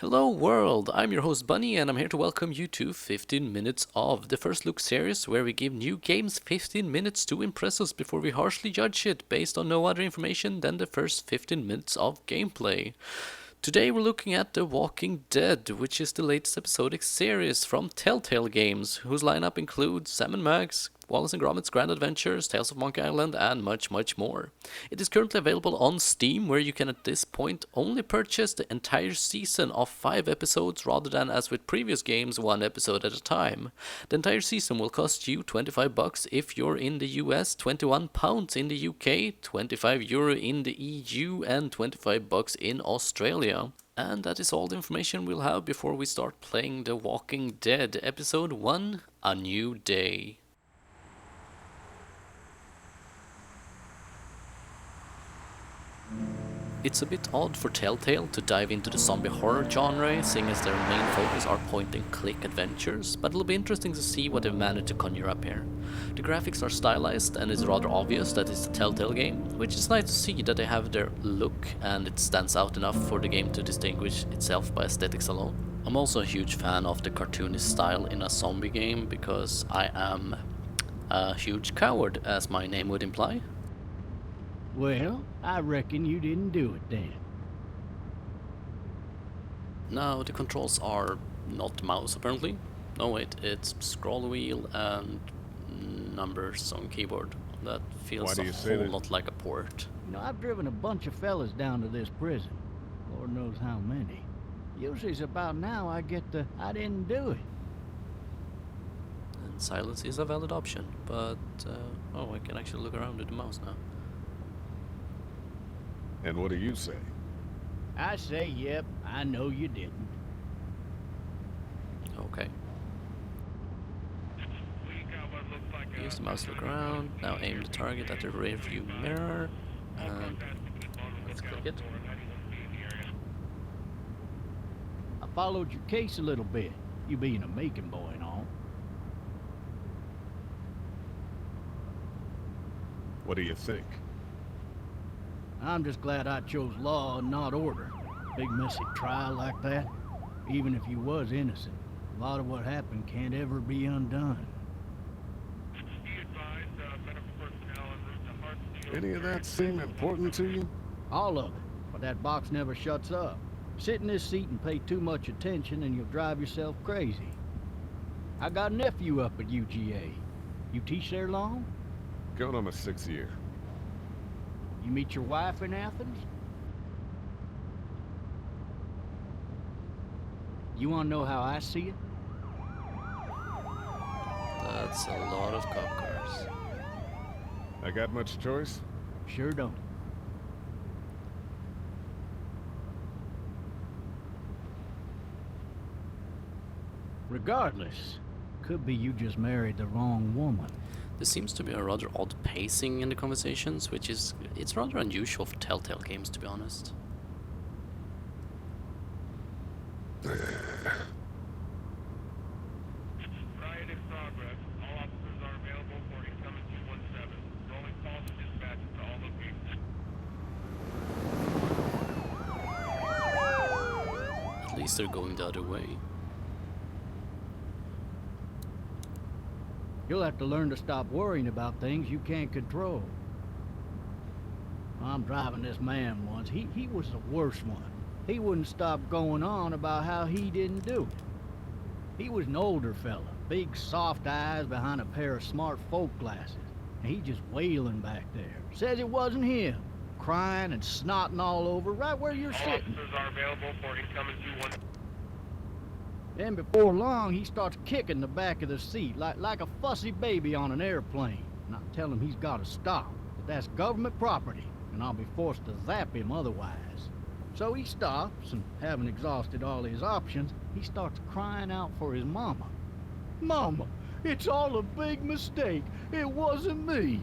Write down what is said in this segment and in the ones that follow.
Hello world, I'm your host Bunny and I'm here to welcome you to 15 Minutes of, the first look series where we give new games 15 minutes to impress us before we harshly judge it based on no other information than the first 15 minutes of gameplay. Today we're looking at The Walking Dead, which is the latest episodic series from Telltale Games, whose lineup includes Sam & Max, Wallace and Gromit's Grand Adventures, Tales of Monkey Island, and much, much more. It is currently available on Steam, where you can at this point only purchase the entire season of 5 episodes rather than, as with previous games, 1 episode at a time. The entire season will cost you $25 if you're in the US, £21 in the UK, €25 in the EU, and $25 in Australia. And that is all the information we'll have before we start playing The Walking Dead, Episode 1, A New Day. It's a bit odd for Telltale to dive into the zombie horror genre, seeing as their main focus are point-and-click adventures, but it'll be interesting to see what they've managed to conjure up here. The graphics are stylized, and it's rather obvious that it's a Telltale game, which is nice to see that they have their look, and it stands out enough for the game to distinguish itself by aesthetics alone. I'm also a huge fan of the cartoonist style in a zombie game, because I am a huge coward, as my name would imply. Well, I reckon you didn't do it then. Now, the controls are not mouse apparently. No wait, it's scroll wheel and numbers on keyboard. That feels a whole lot like a port. You know, I've driven a bunch of fellas down to this prison. Lord knows how many. Usually it's about now I get the I didn't do it. And silence is a valid option, but oh, I can actually look around with the mouse now. And what do you say? I say, yep, I know you didn't. Okay. Use the mouse to look around. Now aim the target at the rear view mirror. And let's click it. I followed your case a little bit, you being a making boy and all. What do you think? I'm just glad I chose law and not order. Big messy trial like that. Even if you was innocent, a lot of what happened can't ever be undone. Any of that seem important to you? All of it, but that box never shuts up. Sit in this seat and pay too much attention and you'll drive yourself crazy. I got a nephew up at UGA. You teach there long? Going on my 6th year. You meet your wife in Athens? You wanna know how I see it? That's a lot of cop cars. I got much choice? Sure don't. Regardless, could be you just married the wrong woman. There seems to be a rather odd pacing in the conversations, it's rather unusual for Telltale games, to be honest. Riot in progress. All officers are available for incoming 217. Rolling calls and dispatches to all locations. At least they're going the other way. You'll have to learn to stop worrying about things you can't control. I'm driving this man once. He was the worst one. He wouldn't stop going on about how he didn't do it. He was an older fella, big soft eyes behind a pair of smart folk glasses. And he just wailing back there. Says it wasn't him. Crying and snotting all over right where you're sitting. Officers are available for incoming 217. Then before long, he starts kicking the back of the seat like a fussy baby on an airplane. And I tell him he's got to stop, that that's government property, and I'll be forced to zap him otherwise. So he stops, and having exhausted all his options, he starts crying out for his mama. Mama, it's all a big mistake. It wasn't me.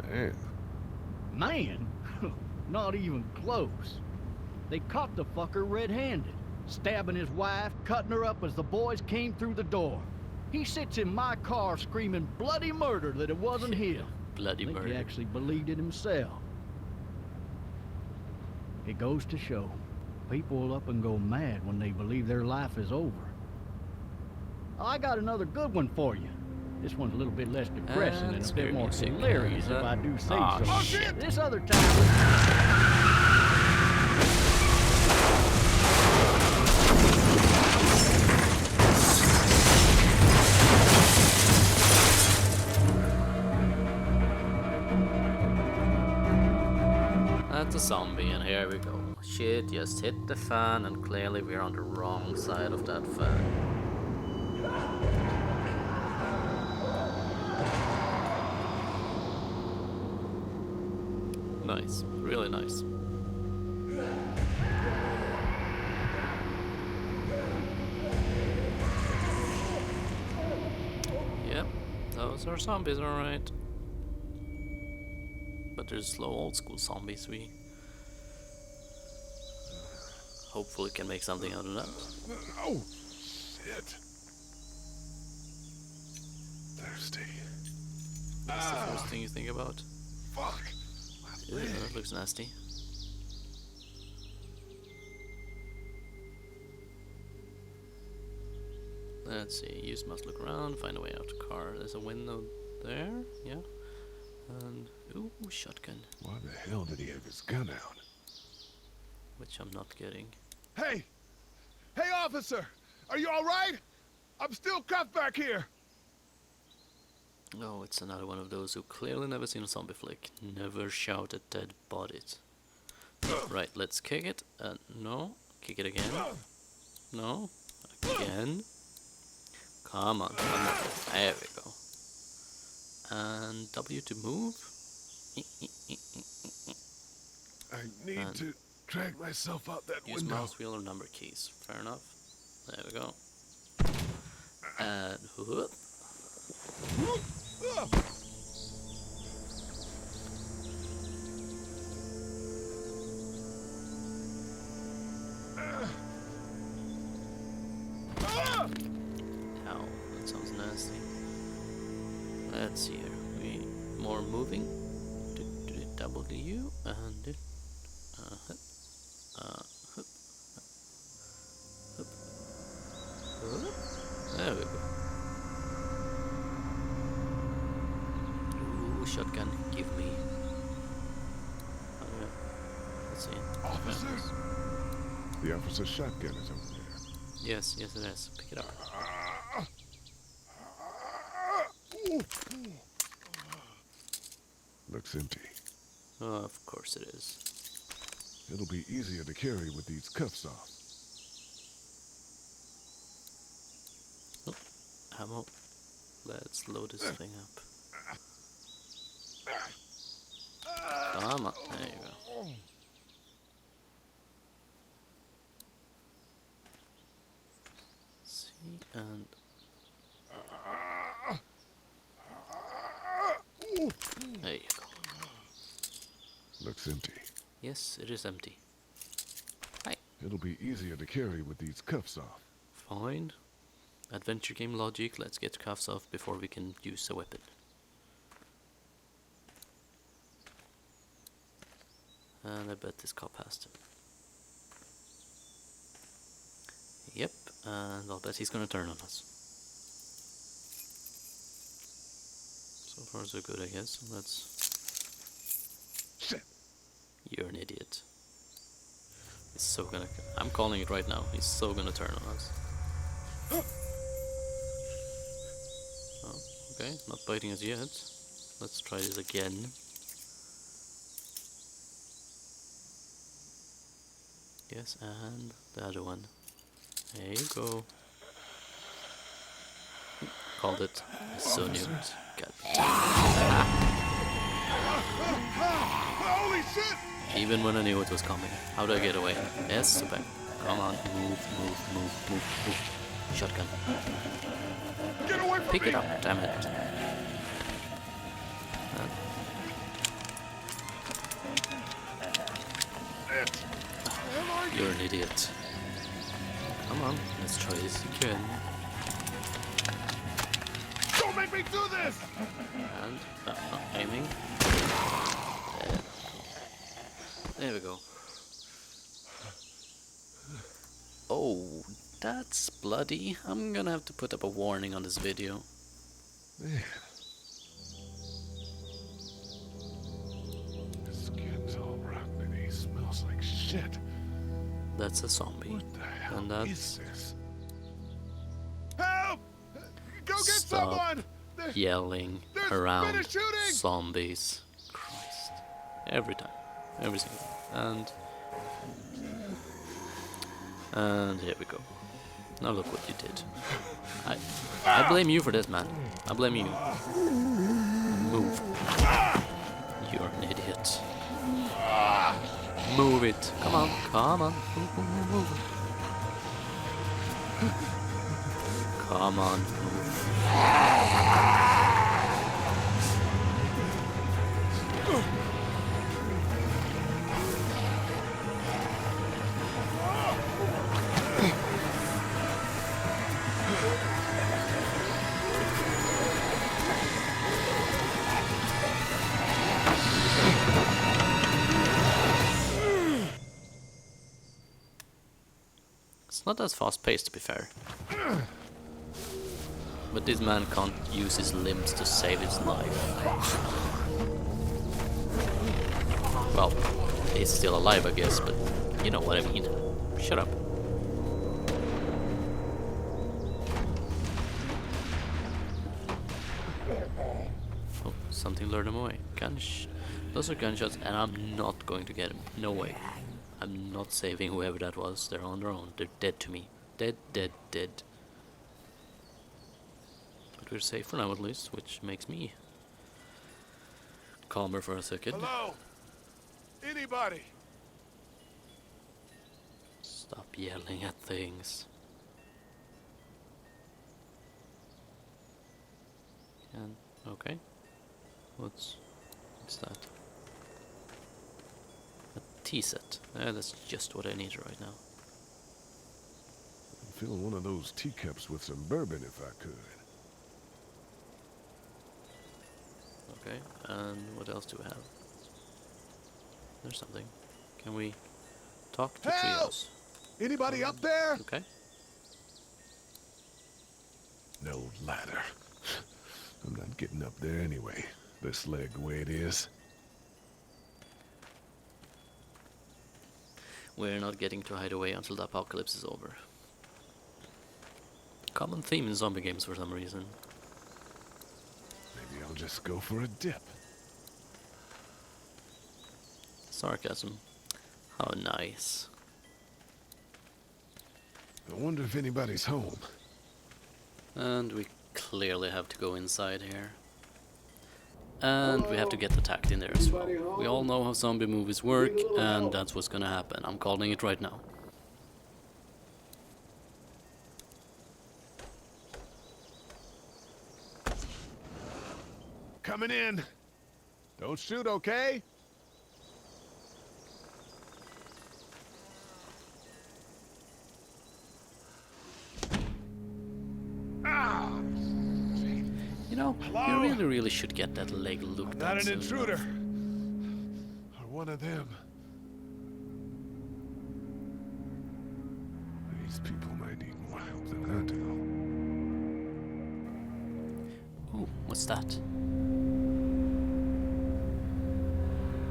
Man. Man? Not even close. They caught the fucker red-handed, stabbing his wife, cutting her up as the boys came through the door. He sits in my car screaming bloody murder that it wasn't him. bloody I think he murder. actually believed it himself. It goes to show, people will up and go mad when they believe their life is over. Oh, I got another good one for you. This one's a little bit less depressing And and a scary bit more music. hilarious Is if that- I do say Ah, so. shit. This other time... That's a zombie, and here we go. Shit just hit the fan, and clearly we're on the wrong side of that fan. Nice, really nice. Yep, those are zombies, alright. But there's slow old school zombies. We hopefully can make something out of that. Oh, shit. Thirsty. That's the first thing you think about. Fuck. Ew, that looks nasty. Let's see, use must look around, find a way out the car. There's a window there, yeah. And, ooh, shotgun, Why the hell did he have his gun out? which I'm not getting. Hey! Hey, officer! Are you alright? I'm still cuffed back here! Oh, it's another one of those who clearly never seen a zombie flick. Never shout at dead bodies. Right, let's kick it. No. Kick it again. No. Again. Come on, come on. There we go. And W to move. I need And to drag myself out that Use window. mouse wheel or number keys. Fair enough. There we go. And whoop. Ow, that sounds nasty. Let's see here. We more moving. W and hip, hip, hip, hip. There we go. Ooh, shotgun, give me. Okay. Let's see. Officers! The officer's shotgun is over there. Yes, yes it is. Pick it up. Looks empty. Oh, of course it is. It'll be easier to carry with these cuffs off. Ammo. Let's load this thing up. Come on, there you go. See, and there you go. Looks empty. Yes, it is empty. Hi. It'll be easier to carry with these cuffs off. Fine. Adventure game logic, let's get cuffs off before we can use a weapon. And I bet this cop has to. Yep, and I'll bet he's gonna turn on us. So far so good, I guess. Let's... Shit! You're an idiot. He's so gonna... I'm calling it right now. He's so gonna turn on us. Oh, okay, not biting us yet. Let's try this again. Yes, and the other one. There you go. Called it. I so knew it. God damn. Holy shit! Even when I knew it was coming. How do I get away? Yes, so back. Come on, move. Shotgun. Get away from Pick me! it up, damn it. You're an idiot. Come on, let's try this again. Don't make me me do this! And aiming. There we go. Oh, that's bloody. I'm gonna have to put up a warning on this video. Man. His skin's all rotten and he smells like shit. That's a zombie. What the hell And that's is this? Help! Go get Stop someone! yelling There's around been a shooting! zombies. Christ. Every time. Every single time. And here we go. Now look what you did. I blame you for this, man. I blame you. Move. You're an idiot. Move it. Come on. Come on. Move it. Come on. Move. It's not as fast paced, to be fair. But this man can't use his limbs to save his life. Well, he's still alive, I guess, but you know what I mean. Shut up. Oh, something lured him away. Those are gunshots, and I'm not going to get him. No way. I'm not saving whoever that was. They're on their own. They're dead to me. Dead, dead, dead. But we're safe for now, at least, which makes me calmer for a second. Hello? Anybody? Stop yelling at things. And okay. What's that? A tea set. That's just what I need right now. I'd fill one of those teacups with some bourbon if I could. Okay, and what else do we have? There's something. Can we talk to Help! trios? Anybody up there? Okay. No ladder. I'm not getting up there anyway. This leg the way it is. We're not getting to hide away until the apocalypse is over. Common theme in zombie games for some reason. Maybe I'll just go for a dip. Sarcasm. How nice. I wonder if anybody's home. And we clearly have to go inside here. And we have to get attacked in there as well. We all know how zombie movies work, and that's what's gonna happen. I'm calling it right now. Coming in. Don't shoot, okay? Ah! You know, Hello? you really should get that leg looked Not at an soon intruder. enough. Or one of them. These people might need more help than I do. Ooh, what's that?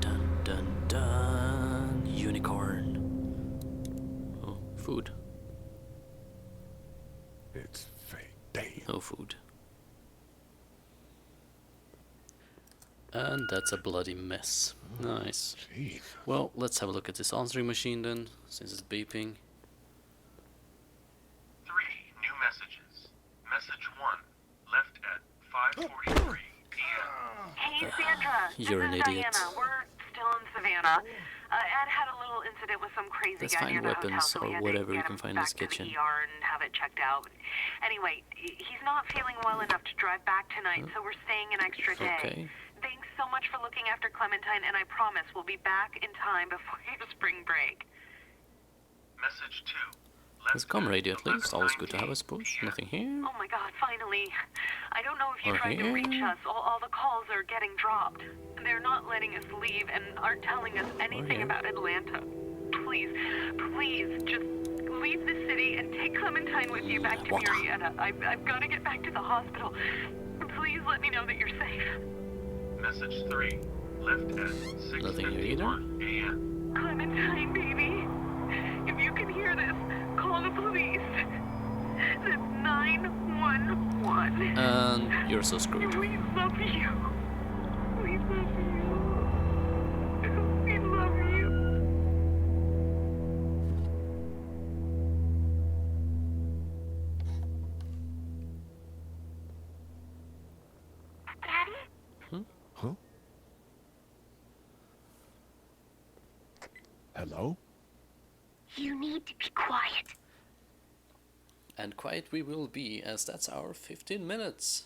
Dun dun dun. Unicorn. Oh, food. It's fake. Damn. No food. And that's a bloody mess. Nice. Jeez. Well, let's have a look at this answering machine then, since it's beeping. 3 new messages. Message 1, left at 5:43 p.m. Hey, Sandra. You're an This is idiot. Diana. We're still in Savannah. Ed had a little incident with some crazy Let's guy find near the weapons hotel, so we or had whatever to we get can him find in back this to kitchen. the ER and have it checked out. Anyway, he's not feeling well enough to drive back tonight, so we're staying an extra day. Okay. Thanks so much for looking after Clementine, and I promise we'll be back in time before your spring break. Message 2, There's a comm radio at least. Always good to have, I suppose. Nothing here. Oh my god, finally. I don't know if you Or tried to reach here. us. All the calls are getting dropped. They're not letting us leave and aren't telling us anything here. about Atlanta. Please, please, just leave the city and take Clementine with you back to What? Murrieta. I've got to get back to the hospital. Please let me know that you're safe. Message 3. Left at Nothing here either. 6:51 a.m. Clementine, baby. If you can hear this, call the police. That's 911. And you're so screwed. We love you. We love you. We love you. Daddy? Huh? Hello? You need to be quiet. And quiet we will be, as that's our 15 minutes.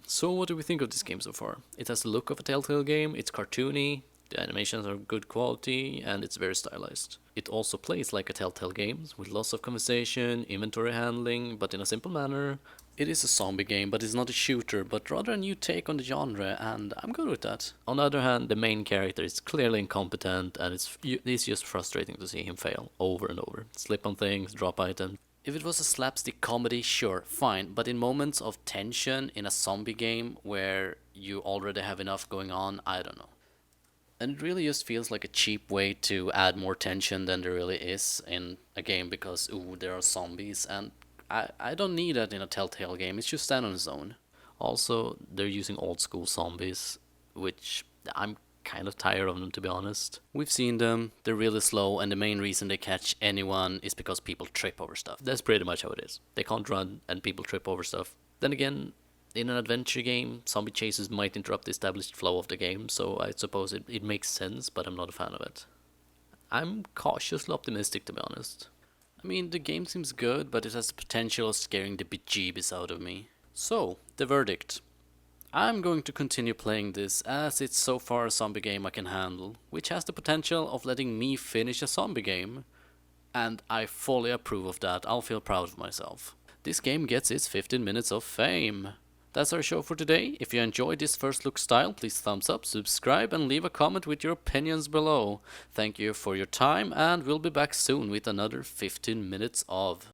So what do we think of this game so far? It has the look of a Telltale game, it's cartoony, the animations are good quality, and it's very stylized. It also plays like a Telltale game, with lots of conversation, inventory handling, but in a simple manner. It is a zombie game, but it's not a shooter, but rather a new take on the genre, and I'm good with that. On the other hand, the main character is clearly incompetent, and it's just frustrating to see him fail over and over. Slip on things, drop items. If it was a slapstick comedy, sure, fine, but in moments of tension in a zombie game where you already have enough going on, I don't know. And it really just feels like a cheap way to add more tension than there really is in a game because, ooh, there are zombies, and I don't need that in a Telltale game, it should stand on its own. Also, they're using old school zombies, which I'm kind of tired of them, to be honest. We've seen them, they're really slow, and the main reason they catch anyone is because people trip over stuff. That's pretty much how it is. They can't run, and people trip over stuff. Then again, in an adventure game, zombie chases might interrupt the established flow of the game, so I suppose it makes sense, but I'm not a fan of it. I'm cautiously optimistic, to be honest. I mean, the game seems good, but it has the potential of scaring the bejeebies out of me. So, the verdict. I'm going to continue playing this as it's so far a zombie game I can handle, which has the potential of letting me finish a zombie game. And I fully approve of that, I'll feel proud of myself. This game gets its 15 minutes of fame. That's our show for today. If you enjoyed this first look style, please thumbs up, subscribe and leave a comment with your opinions below. Thank you for your time and we'll be back soon with another 15 minutes of